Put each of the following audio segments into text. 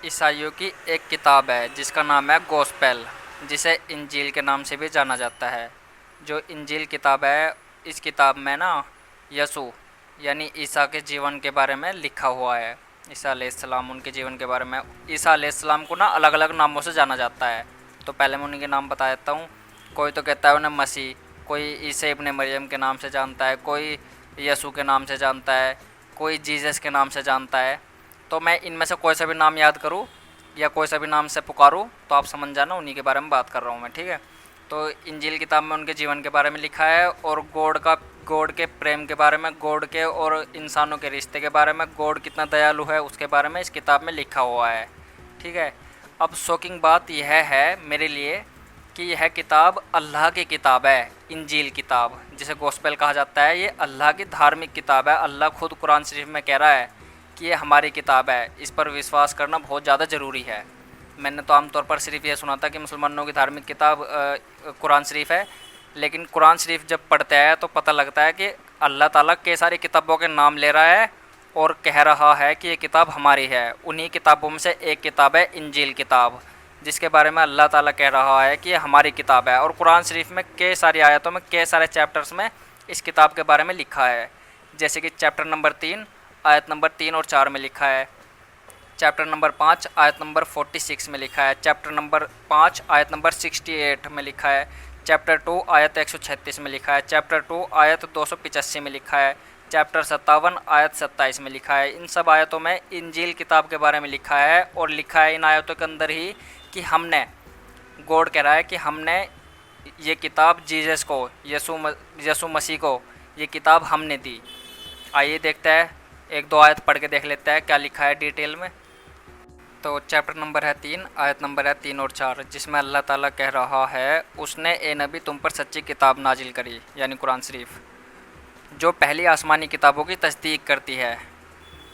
ईसाइयों की एक किताब है जिसका नाम है गॉस्पेल, जिसे इंजील के नाम से भी जाना जाता है। जो इंजील किताब है, इस किताब में ना यसू यानी ईसा के जीवन के बारे में लिखा हुआ है। ईसा अलैहिस्सलाम, उनके जीवन के बारे में। ईसा अलैहिस्सलाम को ना अलग अलग नामों से जाना जाता है, तो पहले मैं उन्हीं के नाम बता देता हूँ। कोई तो कहता है उन्हें मसीह, कोई ईसा इब्ने मरियम के नाम से जानता है, कोई यसू के नाम से जानता है, कोई जीसस के नाम से जानता है। तो मैं इनमें से कोई सा भी नाम याद करूँ या कोई सा भी नाम से पुकारूँ तो आप समझ जाना उन्हीं के बारे में बात कर रहा हूँ मैं, ठीक है। तो इंजील किताब में उनके जीवन के बारे में लिखा है, और गॉड के प्रेम के बारे में, गॉड के और इंसानों के रिश्ते के बारे में, गॉड कितना दयालु है उसके बारे में इस किताब में लिखा हुआ है, ठीक है। अब शॉकिंग बात यह है मेरे लिए कि यह किताब अल्लाह की किताब है। इंजील किताब जिसे गॉस्पेल कहा जाता है, ये अल्लाह की धार्मिक किताब है। अल्लाह खुद कुरान शरीफ में कह रहा है कि ये हमारी किताब है, इस पर विश्वास करना बहुत ज़्यादा ज़रूरी है। मैंने तो आमतौर पर सिर्फ ये सुना था कि मुसलमानों की धार्मिक किताब कुरान शरीफ है, लेकिन कुरान शरीफ जब पढ़ते हैं तो पता लगता है कि अल्लाह ताला कई सारी किताबों के नाम ले रहा है और कह रहा है कि ये किताब हमारी है। उन्हीं किताबों में से एक किताब है इंजील किताब, जिसके बारे में अल्लाह ताला कह रहा है कि ये हमारी किताब है। और कुरान शरीफ में कई सारी आयतों में, कई सारे चैप्टर्स में इस किताब के बारे में लिखा है। जैसे कि चैप्टर नंबर 3 आयत नंबर 3 और 4 में लिखा है, चैप्टर नंबर 5 आयत नंबर 46 में लिखा है, चैप्टर नंबर 5 आयत नंबर 68 में लिखा है, चैप्टर 2 आयत 136 में लिखा है, चैप्टर 2 आयत 285 में लिखा है, चैप्टर 57 आयत 27 में लिखा है। इन सब आयतों में इंजील किताब के बारे में लिखा है, और लिखा है इन आयतों के अंदर ही कि हमने, गॉड कह रहा है कि हमने ये किताब जीसस को, यसु मसीह को ये किताब हमने दी। आइए देखते हैं, एक दो आयत पढ़ के देख लेते हैं क्या लिखा है डिटेल में। तो चैप्टर नंबर है 3, आयत नंबर है 3 और 4, जिसमें अल्लाह ताला कह रहा है, उसने ए नबी तुम पर सच्ची किताब नाजिल करी, यानी कुरान शरीफ, जो पहली आसमानी किताबों की तस्दीक करती है।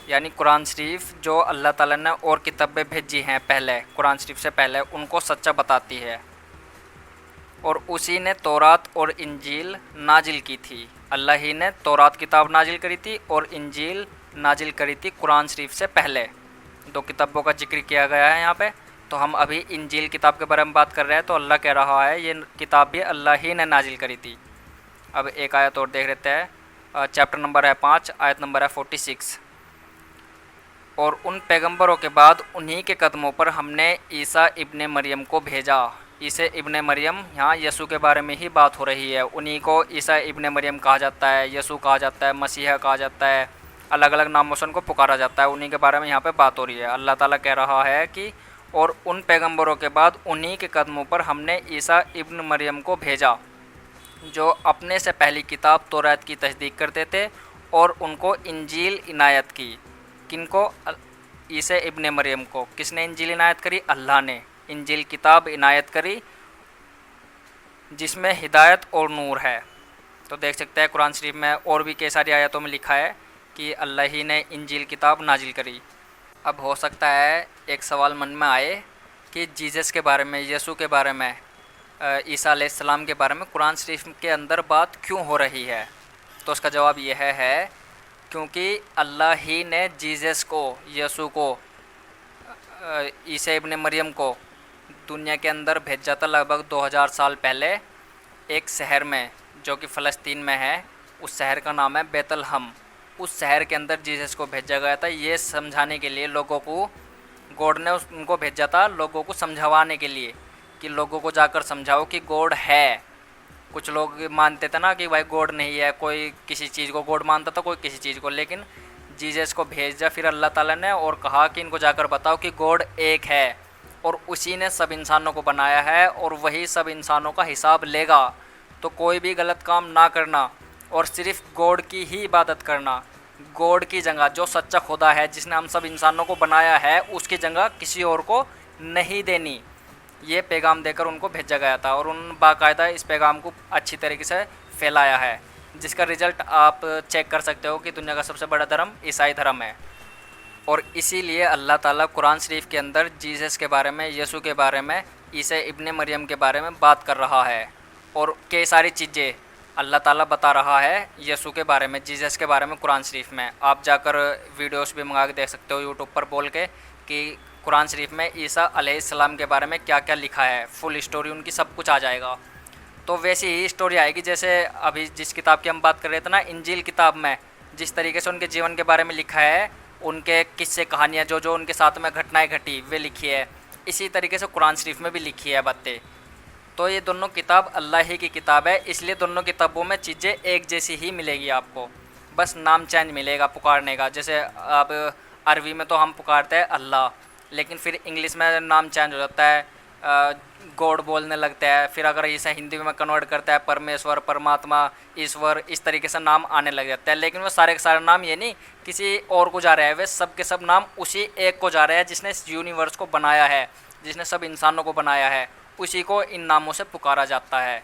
यानी कुरान शरीफ जो अल्लाह ताला ने और किताबें भेजी हैं पहले, कुरान शरीफ से पहले, उनको सच्चा बताती है। और उसी ने तौरात और इंजील नाजिल की थी। अल्लाह ही ने तौरात किताब नाजिल करी थी और इंजील नाजिल करी थी कुरान शरीफ से पहले। दो किताबों का जिक्र किया गया है यहाँ पे। तो हम अभी इंजील किताब के बारे में बात कर रहे हैं, तो अल्लाह कह रहा है ये किताब भी अल्लाह ही ने नाजिल करी थी। अब एक आयत और देख लेते हैं, चैप्टर नंबर है 5 आयत नंबर है 46, और उन पैगंबरों के बाद उन्हीं के कदमों पर हमने ईसा इब्ने मरियम को भेजा। ईसा इब्ने मरियम, यहाँ यसू के बारे में ही बात हो रही है। उन्हीं को ईसा इब्ने मरियम कहा जाता है, यसू कहा जाता है, मसीहा कहा जाता है, अलग अलग नामों से उनको पुकारा जाता है। उन्हीं के बारे में यहाँ पे बात हो रही है। अल्लाह ताला कह रहा है कि और उन पैगंबरों के बाद उन्हीं के कदमों पर हमने ईसा इब्न मरियम को भेजा, जो अपने से पहली किताब तौरात की तस्दीक करते थे और उनको इंजील इनायत की। किनको? ईसा इब्ने मरियम को। किसने इंजील इनायत करी? अल्लाह ने इंजील किताब इनायत करी, जिसमें हिदायत और नूर है। तो देख सकते हैं कुरान शरीफ में और भी कई सारी आयतों में लिखा है कि अल्लाह ही ने इंजील किताब नाजिल करी। अब हो सकता है एक सवाल मन में आए कि जीसस के बारे में, यसू के बारे में, ईसा अलैहिस्सलाम के बारे में कुरान शरीफ के अंदर बात क्यों हो रही है। तो उसका जवाब यह है क्योंकि अल्लाह ही ने जीसस को, यसू को, ईसा इब्ने मरियम को दुनिया के अंदर भेजा था लगभग 2000 साल पहले, एक शहर में जो कि फ़लस्तीन में है। उस शहर का नाम है बैतलहम। उस शहर के अंदर जीसस को भेजा गया था, ये समझाने के लिए लोगों को। गॉड ने उनको भेजा था लोगों को समझाने के लिए कि लोगों को जाकर समझाओ कि गॉड है। कुछ लोग मानते थे ना कि भाई गॉड नहीं है, कोई किसी चीज़ को गॉड मानता था, कोई किसी चीज़ को। लेकिन जीसस को भेजा फिर अल्लाह ताला ने और कहा कि इनको जाकर बताओ कि गॉड एक है और उसी ने सब इंसानों को बनाया है और वही सब इंसानों का हिसाब लेगा। तो कोई भी गलत काम ना करना और सिर्फ गॉड की ही इबादत करना। गॉड की जगह जो सच्चा खुदा है, जिसने हम सब इंसानों को बनाया है, उसकी जगह किसी और को नहीं देनी। ये पैगाम देकर उनको भेजा गया था और उन बाकायदा इस पैगाम को अच्छी तरीके से फैलाया है, जिसका रिज़ल्ट आप चेक कर सकते हो कि दुनिया का सबसे बड़ा धर्म ईसाई धर्म है। और इसीलिए अल्लाह ताला कुरान शरीफ के अंदर जीसस के बारे में, यसू के बारे में, ईसा इब्ने मरियम के बारे में बात कर रहा है। और कई सारी चीज़ें अल्लाह ताला बता रहा है यसू के बारे में, जीसस के बारे में कुरान शरीफ में। आप जाकर वीडियोस भी मंगा के देख सकते हो यूट्यूब पर बोल के कि कुरान शरीफ में ईसा अलैहिस्सलाम के बारे में क्या क्या लिखा है, फुल स्टोरी उनकी सब कुछ आ जाएगा। तो वैसी ही स्टोरी आएगी जैसे अभी जिस किताब की हम बात कर रहे थे ना, इंजील किताब में जिस तरीके से उनके जीवन के बारे में लिखा है, उनके किस्से कहानियाँ जो जो उनके साथ में घटनाएं घटी वे लिखी है, इसी तरीके से कुरान शरीफ में भी लिखी है बातें। तो ये दोनों किताब अल्लाह ही की किताब है, इसलिए दोनों किताबों में चीज़ें एक जैसी ही मिलेगी आपको, बस नाम चेंज मिलेगा पुकारने का। जैसे अब अरबी में तो हम पुकारते हैं अल्लाह, लेकिन फिर इंग्लिश में नाम चेंज हो जाता है, गॉड बोलने लगता है। फिर अगर इसे हिंदी में कन्वर्ट करता है परमेश्वर, परमात्मा, ईश्वर, इस तरीके से नाम आने लग जाता है। लेकिन वो सारे के सारे नाम ये नहीं किसी और को जा रहे हैं, वे सब के सब नाम उसी एक को जा रहे हैं जिसने इस यूनिवर्स को बनाया है, जिसने सब इंसानों को बनाया है, उसी को इन नामों से पुकारा जाता है।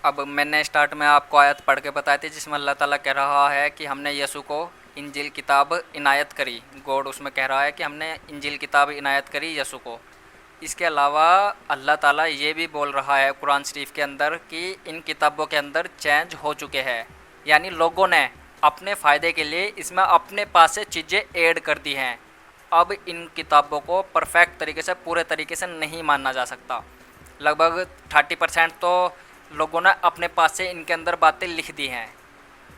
अब मैंने स्टार्ट में आपको आयत पढ़ के बताई थी जिसमें अल्लाह ताला कह रहा है कि हमने यसू को इंजील किताब इनायत करी। गॉड उसमें कह रहा है कि हमने इंजील किताब इनायत करी यसू को। इसके अलावा अल्लाह ताला ये भी बोल रहा है कुरान शरीफ के अंदर कि इन किताबों के अंदर चेंज हो चुके हैं, यानी लोगों ने अपने फ़ायदे के लिए इसमें अपने पास से चीज़ें ऐड कर दी हैं। अब इन किताबों को परफेक्ट तरीके से, पूरे तरीके से नहीं मानना जा सकता। लगभग 30% तो लोगों ने अपने पास से इनके अंदर बातें लिख दी हैं।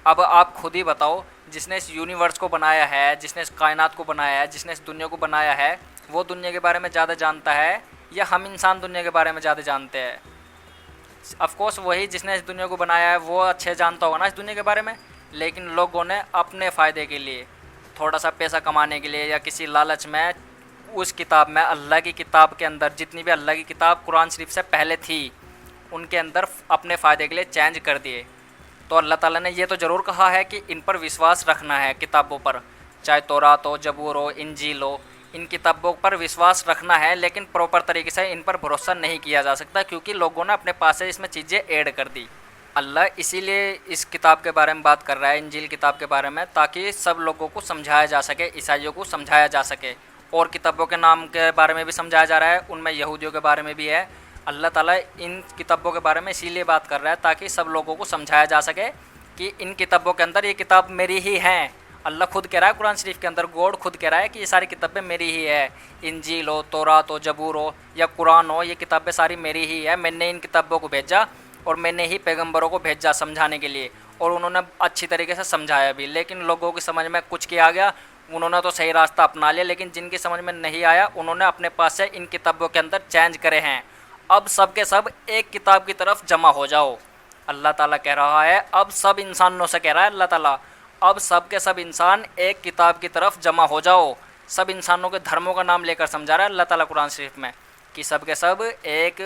अब आप खुद ही बताओ, जिसने इस यूनिवर्स को बनाया है, जिसने इस कायनात को बनाया है, जिसने इस दुनिया को बनाया है, वो दुनिया के बारे में ज़्यादा जानता है या हम इंसान दुनिया के बारे में ज़्यादा जानते हैं? ऑफ कोर्स वही जिसने इस दुनिया को बनाया है वो अच्छे जानता होगा ना इस दुनिया के बारे में। लेकिन लोगों ने अपने फ़ायदे के लिए, थोड़ा सा पैसा कमाने के लिए या किसी लालच में उस किताब में, अल्लाह की किताब के अंदर जितनी भी अल्लाह की किताब कुरान शरीफ से पहले थी, उनके अंदर अपने फ़ायदे के लिए चेंज कर दिए। तो अल्लाह ताला ने ये तो ज़रूर कहा है कि इन पर विश्वास रखना है, किताबों पर, चाहे तौरात हो, जबूर हो, इंजील हो, इन किताबों पर विश्वास रखना है। लेकिन प्रॉपर तरीके से इन पर भरोसा नहीं किया जा सकता क्योंकि लोगों ने अपने पास से इसमें चीज़ें ऐड कर दी। अल्लाह इसीलिए इस किताब के बारे में बात कर रहा है, इंजील किताब के बारे में, ताकि सब लोगों को समझाया जा सके, ईसाइयों को समझाया जा सके। और किताबों के नाम के बारे में भी समझाया जा रहा है, उनमें यहूदियों के बारे में भी है। अल्लाह ताला इन किताबों के बारे में इसीलिए बात कर रहा है ताकि सब लोगों को समझाया जा सके कि इन किताबों के अंदर ये किताब मेरी ही है। अल्लाह खुद कह रहा है कुरान शरीफ के अंदर, गॉड खुद कह रहा है कि ये सारी किताबें मेरी ही है। इंजील हो, तौरात हो, जबूर हो या कुरान हो, ये किताबें सारी मेरी ही है। मैंने इन किताबों को भेजा और मैंने ही पैगंबरों को भेजा समझाने के लिए, और उन्होंने अच्छी तरीके से समझाया भी। लेकिन लोगों की समझ में कुछ किया गया, उन्होंने तो सही रास्ता अपना लिया, लेकिन जिनकी समझ में नहीं आया उन्होंने अपने पास से इन किताबों के अंदर चेंज करे हैं। अब सब के सब एक किताब की तरफ जमा हो जाओ, अल्लाह ताला कह रहा है। अब सब इंसानों से कह रहा है अल्लाह ताला, अब सब के सब इंसान एक किताब की तरफ जमा हो जाओ। सब इंसानों के धर्मों का नाम लेकर समझा रहा है अल्लाह ताला कुरान शरीफ में कि सब के सब एक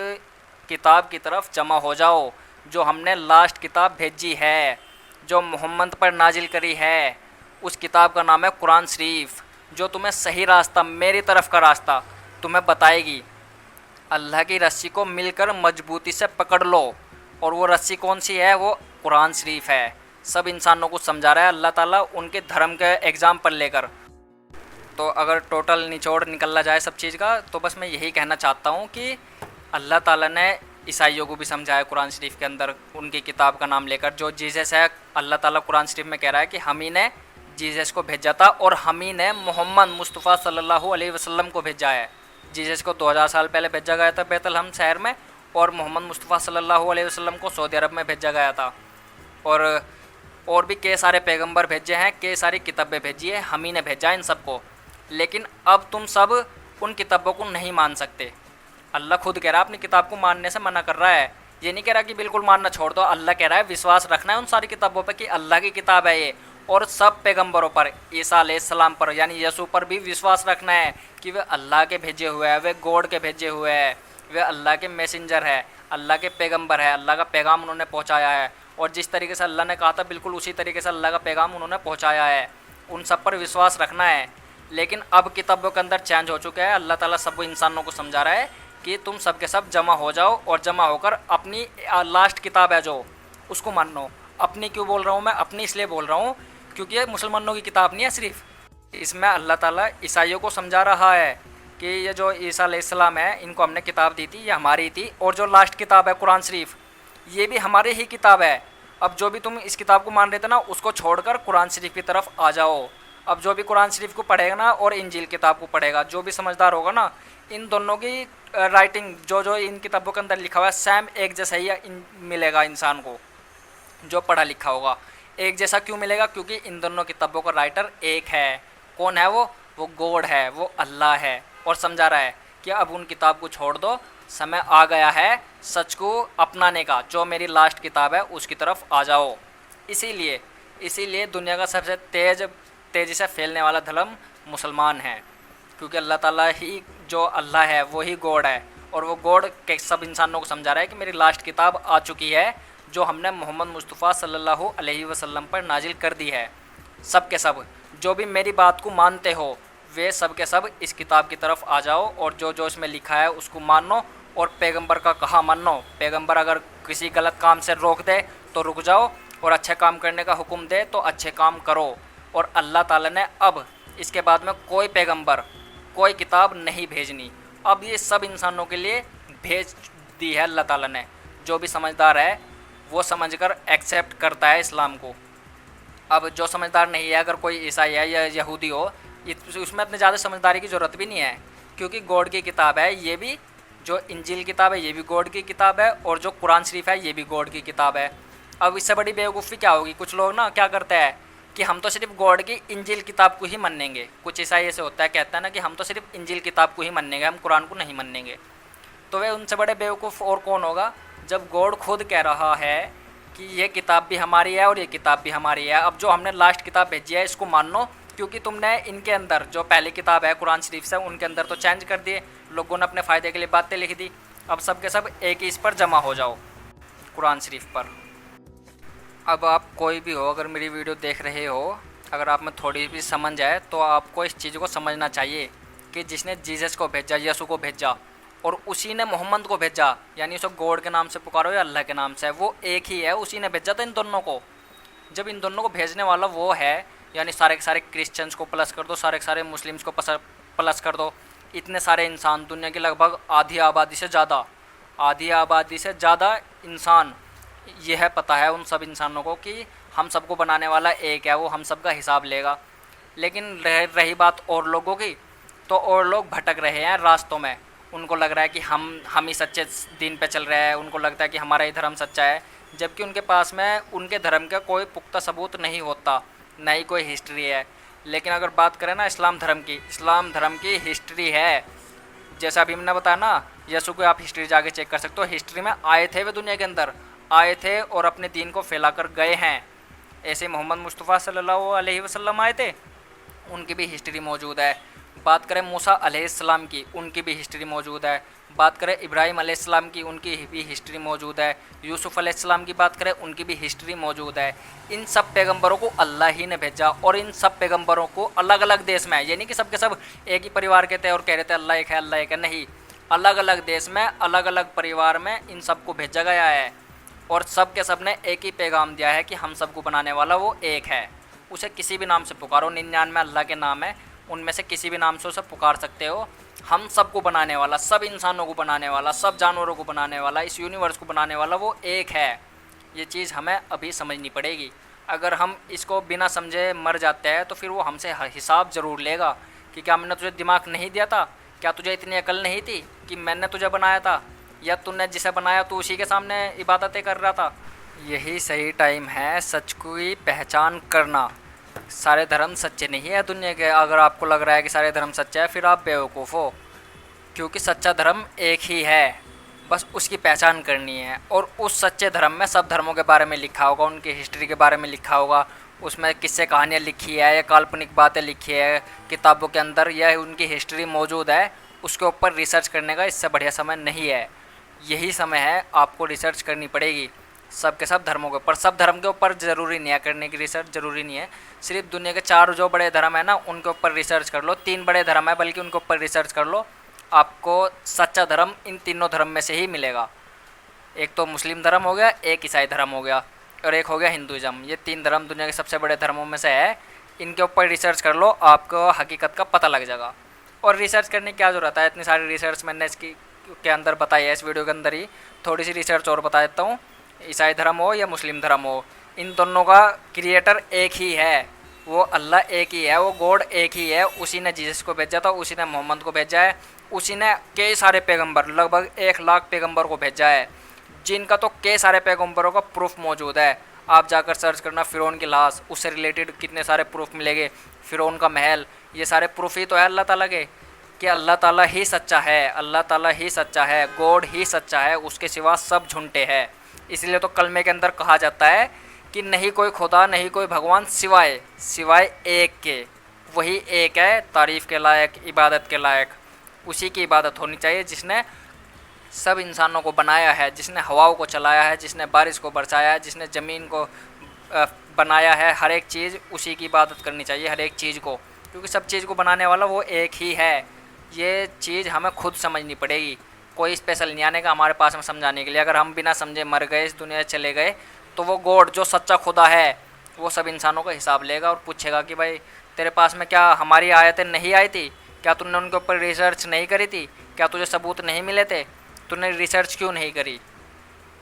किताब की तरफ जमा हो जाओ, जो हमने लास्ट किताब भेजी है, जो मोहम्मद पर नाजिल करी है। उस किताब का नाम है कुरान शरीफ, जो तुम्हें सही रास्ता, मेरी तरफ का रास्ता तुम्हें बताएगी। अल्लाह की रस्सी को मिलकर मजबूती से पकड़ लो, और वो रस्सी कौन सी है? वो कुरान शरीफ है। सब इंसानों को समझा रहा है अल्लाह ताला उनके धर्म के एग्ज़ाम्पल लेकर। तो अगर टोटल निचोड़ निकलना जाए सब चीज़ का, तो बस मैं यही कहना चाहता हूँ कि अल्लाह ताला ने ईसाइयों को भी समझाया कुरान शरीफ के अंदर उनकी किताब का नाम लेकर। जो जीसस है, अल्लाह ताला कुरान शरीफ में कह रहा है कि हम ही ने जीसस को भेजा था और हम ही ने मोहम्मद मुस्तफ़ा सल्लल्लाहु अलैहि वसल्लम को भेजा है। जीसस को 2000 साल पहले भेजा गया था बैतलहम शहर में, और मोहम्मद मुस्तफ़ा सल्लल्लाहु अलैहि वसल्लम को सऊदी अरब में भेजा गया था। और भी कई सारे पैगंबर भेजे हैं, कई सारी किताबें भेजी है, हम ही ने भेजा इन सबको। लेकिन अब तुम सब उन किताबों को नहीं मान सकते। अल्लाह खुद कह रहा है अपनी किताब को मानने से मना कर रहा है। ये नहीं कह रहा कि बिल्कुल मानना छोड़ दो, अल्लाह कह रहा है विश्वास रखना है उन सारी किताबों पर कि अल्लाह की किताब है ये, और सब पैगंबरों पर, ईसा अलैहिस्सलाम पर यानी यसू पर भी विश्वास रखना है कि वे अल्लाह के भेजे हुए हैं, वे गॉड के भेजे हुए हैं, वे अल्लाह के मैसेंजर है, अल्लाह के पैगंबर है, अल्लाह का पैगाम उन्होंने पहुँचाया है। और जिस तरीके से अल्लाह ने कहा था बिल्कुल उसी तरीके से अल्लाह का पैगाम उन्होंने पहुँचाया है। उन सब पर विश्वास रखना है। लेकिन अब किताबों के अंदर चेंज हो चुका है। अल्लाह ताला सब इंसानों को समझा रहा है कि तुम सब के सब जमा हो जाओ, और जमा होकर अपनी लास्ट किताब है जो, उसको मानो। अपनी क्यों बोल रहा हूँ मैं? अपनी इसलिए बोल रहा हूँ क्योंकि ये मुसलमानों की किताब नहीं है सिर्फ। इसमें अल्लाह ताला ईसाइयों को समझा रहा है कि ये जो ईसा अलैहिस्सलाम है, इनको हमने किताब दी थी, ये हमारी थी, और जो लास्ट किताब है कुरान शरीफ, ये भी हमारी ही किताब है। अब जो भी तुम इस किताब को मान रहे थे ना, उसको छोड़कर कुरान शरीफ की तरफ आ जाओ। अब जो भी कुरान शरीफ को पढ़ेगा ना और इंजील किताब को पढ़ेगा, जो भी समझदार होगा ना, इन दोनों की राइटिंग जो जो इन किताबों के अंदर लिखा हुआ है सेम एक जैसा ही मिलेगा इंसान को। जो पढ़ा लिखा होगा एक जैसा क्यों मिलेगा? क्योंकि इन दोनों किताबों का राइटर एक है। कौन है वो गॉड है, वो अल्लाह है। और समझा रहा है कि अब उन किताब को छोड़ दो, समय आ गया है सच को अपनाने का, जो मेरी लास्ट किताब है उसकी तरफ आ जाओ। इसीलिए दुनिया का सबसे तेज़ी से फैलने वाला धर्म मुसलमान है, क्योंकि अल्लाह ताला ही जो अल्लाह है वो ही गॉड है। और वो गॉड के सब इंसानों को समझा रहा है कि मेरी लास्ट किताब आ चुकी है, जो हमने मोहम्मद मुस्तफ़ा सल्लल्लाहु अलैहि वसल्लम पर नाजिल कर दी है। सब के सब जो भी मेरी बात को मानते हो वे सब के सब इस किताब की तरफ आ जाओ, और जो जो इसमें लिखा है उसको मानो, और पैगंबर का कहा मानो। पैगंबर अगर किसी गलत काम से रोक दे तो रुक जाओ, और अच्छे काम करने का हुक्म दे तो अच्छे काम करो। और अल्लाह ताला ने अब इसके बाद में कोई पैगंबर कोई किताब नहीं भेजनी, अब ये सब इंसानों के लिए भेज दी है अल्लाह ताला ने। जो भी समझदार है वो समझकर एक्सेप्ट करता है इस्लाम को। अब जो समझदार नहीं है, अगर कोई ईसाई है या यहूदी हो, उसमें इतनी ज़्यादा समझदारी की ज़रूरत भी नहीं है, क्योंकि गॉड की किताब है ये भी। जो इंजील किताब है ये भी गॉड की किताब है, और जो कुरान शरीफ है ये भी गॉड की किताब है। अब इससे बड़ी बेवकूफ़ी क्या होगी? कुछ लोग ना क्या करते हैं कि हम तो सिर्फ गॉड की इंजील किताब को ही मानेंगे। कुछ ईसाई ऐसे होता है, कहता है ना कि हम तो सिर्फ इंजील किताब को ही मानेंगे, हम कुरान को नहीं मानेंगे। तो वे उनसे बड़े बेवकूफ़ और कौन होगा, जब गॉड खुद कह रहा है कि ये किताब भी हमारी है और ये किताब भी हमारी है। अब जो हमने लास्ट किताब भेजी है इसको मान लो, क्योंकि तुमने इनके अंदर जो पहली किताब है कुरान शरीफ से, उनके अंदर तो चेंज कर दिए लोगों ने, अपने फ़ायदे के लिए बातें लिख दी। अब सब के सब एक ही इस पर जमा हो जाओ, कुरान शरीफ पर। अब आप कोई भी हो, अगर मेरी वीडियो देख रहे हो, अगर आप में थोड़ी भी समझ आए तो आपको इस चीज़ को समझना चाहिए कि जिसने जीसस को भेजा, यसु को भेजा, और उसी ने मोहम्मद को भेजा, यानी उसे गॉड के नाम से पुकारो या अल्लाह के नाम से, वो एक ही है। उसी ने भेजा था इन दोनों को। जब इन दोनों को भेजने वाला वो है, यानी सारे के सारे क्रिश्चियंस को प्लस कर दो, सारे के सारे मुस्लिम्स को प्लस कर दो, इतने सारे इंसान, दुनिया की लगभग आधी आबादी से ज़्यादा इंसान, यह पता है उन सब इंसानों को कि हम सबको बनाने वाला एक है, वो हम सब का हिसाब लेगा। लेकिन रही बात और लोगों की, तो और लोग भटक रहे हैं रास्तों में। उनको लग रहा है कि हम ही सच्चे दीन पे चल रहे हैं, उनको लगता है कि हमारा ही धर्म सच्चा है, जबकि उनके पास में उनके धर्म का कोई पुख्ता सबूत नहीं होता, ना ही कोई हिस्ट्री है। लेकिन अगर बात करें ना इस्लाम धर्म की हिस्ट्री है। जैसा अभी मैंने बताया ना, यसु को आप हिस्ट्री जाके चेक कर सकते हो। हिस्ट्री में आए थे, वे दुनिया के अंदर आए थे और अपने दीन को फैलाकर गए हैं। ऐसे मोहम्मद मुस्तफ़ा सल्लल्लाहु अलैहि वसल्लम आए थे, उनकी भी हिस्ट्री मौजूद है। बात करें मूसा अलैहिस्सलाम की, उनकी भी हिस्ट्री मौजूद है। बात करें इब्राहिम अलैहिस्सलाम की, उनकी भी हिस्ट्री मौजूद है। यूसुफ़ अलैहिस्सलाम की बात करें, उनकी भी हिस्ट्री मौजूद है। इन सब पैगंबरों को अल्लाह ही ने भेजा, और इन सब पैगंबरों को अलग अलग देश में, यानी कि सब के सब एक ही परिवार के थे और कह रहे थे अल्लाह एक है, अल्लाह एक है, नहीं, अलग अलग देश में, अलग अलग परिवार में इन सबको भेजा गया है। और सब के सब ने एक ही पैगाम दिया है कि हम सबको बनाने वाला वो एक है। उसे किसी भी नाम से पुकारो, 99 अल्लाह के नाम है, उनमें से किसी भी नाम से उसे पुकार सकते हो। हम सबको बनाने वाला, सब इंसानों को बनाने वाला, सब जानवरों को बनाने वाला, इस यूनिवर्स को बनाने वाला वो एक है। ये चीज़ हमें अभी समझनी पड़ेगी। अगर हम इसको बिना समझे मर जाते हैं तो फिर वो हमसे हिसाब ज़रूर लेगा कि क्या मैंने तुझे दिमाग नहीं दिया था, क्या तुझे इतनी अकल नहीं थी कि मैंने तुझे बनाया था, या तूने जिसे बनाया तो उसी के सामने इबादतें कर रहा था। यही सही टाइम है सच की पहचान करना। सारे धर्म सच्चे नहीं है दुनिया के। अगर आपको लग रहा है कि सारे धर्म सच्चे हैं, फिर आप बेवकूफ़ हो, क्योंकि सच्चा धर्म एक ही है, बस उसकी पहचान करनी है। और उस सच्चे धर्म में सब धर्मों के बारे में लिखा होगा, उनकी हिस्ट्री के बारे में लिखा होगा, उसमें किस्से कहानियाँ लिखी है या काल्पनिक बातें लिखी है किताबों के अंदर, या उनकी हिस्ट्री मौजूद है। उसके ऊपर रिसर्च करने का इससे बढ़िया समय नहीं है। यही समय है, आपको रिसर्च करनी पड़ेगी सब के सब धर्मों के ऊपर। सब धर्म के ऊपर ज़रूरी नहीं है करने की रिसर्च, ज़रूरी नहीं है। सिर्फ दुनिया के 4 जो बड़े धर्म है ना, उनके ऊपर रिसर्च कर लो। 3 बड़े धर्म है बल्कि, उनके ऊपर रिसर्च कर लो, आपको सच्चा धर्म इन तीनों धर्म में से ही मिलेगा। एक तो मुस्लिम धर्म हो गया, एक ईसाई धर्म हो गया, और एक हो गया हिंदुज़म। ये 3 धर्म दुनिया के सबसे बड़े धर्मों में से है। इनके ऊपर रिसर्च कर लो, आपको हकीकत का पता लग जाएगा। और रिसर्च करने की क्या ज़रूरत है, इतनी सारी रिसर्च मैंने इसकी के अंदर बताई है, इस वीडियो के अंदर ही थोड़ी सी रिसर्च और बता देता हूँ। ईसाई धर्म हो या मुस्लिम धर्म हो, इन दोनों का क्रिएटर एक ही है, वो अल्लाह एक ही है, वो गॉड एक ही है। उसी ने जीसस को भेजा था, उसी ने मोहम्मद को भेजा है, उसी ने कई सारे पैगंबर, लगभग 1 लाख पैगंबर को भेजा है, जिनका तो कई सारे पैगंबरों का प्रूफ मौजूद है। आप जाकर सर्च करना फ़िरौन की लाश, उससे रिलेटेड कितने सारे प्रूफ मिलेंगे, फ़िरौन का महल, ये सारे प्रूफ ही तो है अल्लाह ताला के, कि अल्लाह ताला ही सच्चा है, अल्लाह ताला ही सच्चा है, गॉड ही सच्चा है, उसके सिवा सब झूठे हैं। इसलिए तो कलमे के अंदर कहा जाता है कि नहीं कोई खुदा, नहीं कोई भगवान सिवाय एक के, वही एक है तारीफ़ के लायक, इबादत के लायक। उसी की इबादत होनी चाहिए जिसने सब इंसानों को बनाया है, जिसने हवाओं को चलाया है, जिसने बारिश को बरसाया है, जिसने ज़मीन को बनाया है, हर एक चीज़ उसी की इबादत करनी चाहिए, हर एक चीज़ को, क्योंकि सब चीज़ को बनाने वाला वो एक ही है। ये चीज़ हमें खुद समझनी पड़ेगी, कोई स्पेशल नहीं आने का हमारे पास में समझाने के लिए। अगर हम बिना समझे मर गए, इस दुनिया से चले गए, तो वो गॉड जो सच्चा खुदा है वो सब इंसानों का हिसाब लेगा और पूछेगा कि भाई तेरे पास में क्या हमारी आयतें नहीं आई थी, क्या तूने उनके ऊपर रिसर्च नहीं करी थी, क्या तुझे सबूत नहीं मिले थे, तूने रिसर्च क्यों नहीं करी।